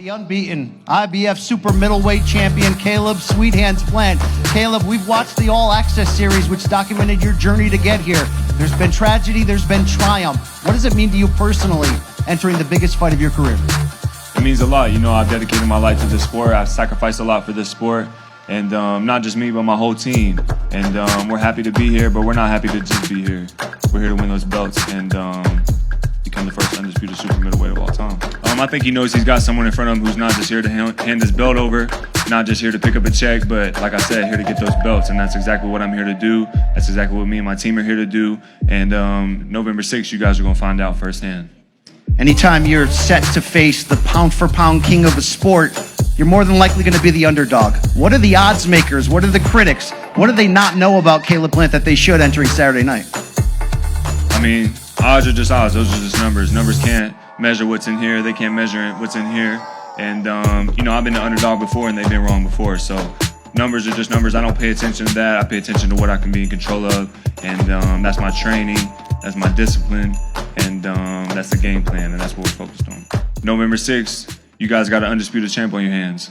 The unbeaten IBF super middleweight champion, Caleb Sweet Hands Plant. Caleb, we've watched the All Access series, which documented your journey to get here. There's been tragedy, there's been triumph. What does it mean to you personally, entering the biggest fight of your career? It means a lot. You know, I've dedicated my life to this sport. I've sacrificed a lot for this sport. And not just me, but my whole team. And we're happy to be here, but we're not happy to just be here. We're here to win those belts and become the first undisputed super middleweight of all time. I think he knows he's got someone in front of him who's not just here to hand his belt over, not just here to pick up a check, but like I said, here to get those belts. And that's exactly what I'm here to do. That's exactly what me and my team are here to do. And November 6th, you guys are going to find out firsthand. Anytime you're set to face the pound-for-pound king of the sport, you're more than likely going to be the underdog. What are the odds makers? What are the critics? What do they not know about Caleb Plant that they should entering Saturday night? I mean, odds are just odds. Those are just numbers. Numbers can't measure what's in here. They can't measure what's in here. And, you know, I've been the underdog before and they've been wrong before. So numbers are just numbers. I don't pay attention to that. I pay attention to what I can be in control of. And that's my training. That's my discipline. And that's the game plan. And that's what we're focused on. November 6th, you guys got an undisputed champ on your hands.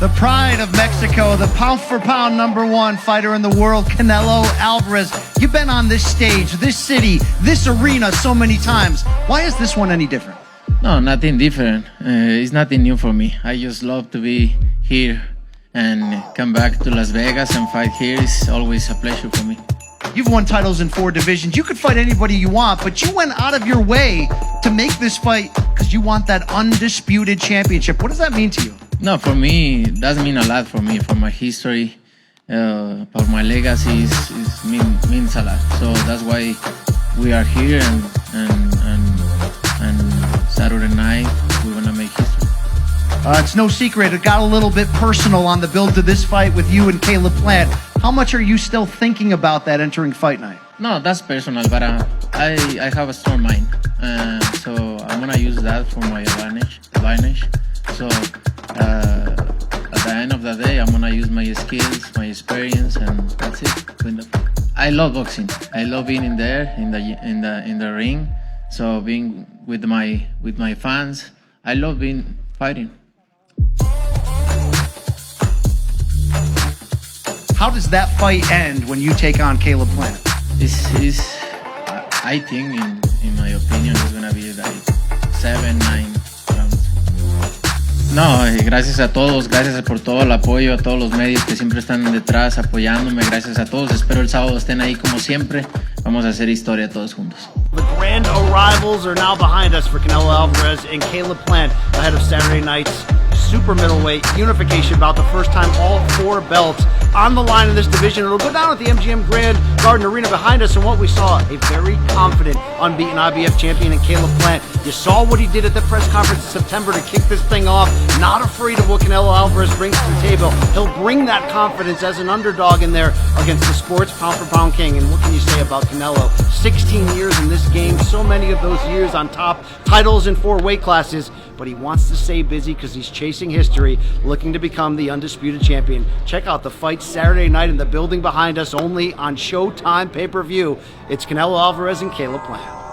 The pride of Mexico, the pound-for-pound #1 fighter in the world, Canelo Alvarez. You've been on this stage, this city, this arena so many times. Why is this one any different? No, nothing different. It's nothing new for me. I just love to be here and come back to Las Vegas and fight here. It's always a pleasure for me. You've won titles in 4 divisions. You could fight anybody you want, but you went out of your way to make this fight because you want that undisputed championship. What does that mean to you? No, for me, it does mean a lot for me, for my history, for my legacy, means a lot. So that's why we are here, and Saturday night we're gonna make history. It's no secret, it got a little bit personal on the build to this fight with you and Caleb Plant. How much are you still thinking about that entering fight night? No, that's personal, but I have a strong mind, so I'm gonna use that for my advantage. So at the end of the day, I'm gonna use my skills, my experience, and that's it. I love boxing. I love being in there, in the ring. So being with my fans, I love fighting. How does that fight end when you take on Caleb Plant? I think, in my opinion, it's gonna be like 7-9 rounds. No, gracias a todos, gracias por todo el apoyo, a todos los medios que siempre están detrás apoyándome, gracias a todos. Espero el sábado estén ahí como siempre. Vamos a hacer historia todos juntos. The grand arrivals are now behind us for Canelo Alvarez and Caleb Plant ahead of Saturday night's super middleweight unification bout. The first time all 4 belts on the line in this division. It'll go down at the MGM Grand Garden Arena behind us, and what we saw, a very confident, unbeaten IBF champion in Caleb Plant. You saw what he did at the press conference in September to kick this thing off, not afraid of what Canelo Alvarez brings to the table. He'll bring that confidence as an underdog in there against the sports pound-for-pound king. And what can you say about Canelo? 16 years in this game, so many of those years on top, titles in 4 weight classes, but he wants to stay busy because he's chasing history, looking to become the undisputed champion. Check out the fight Saturday night in the building behind us, only on Showtime pay-per-view. It's Canelo Alvarez and Caleb Plant.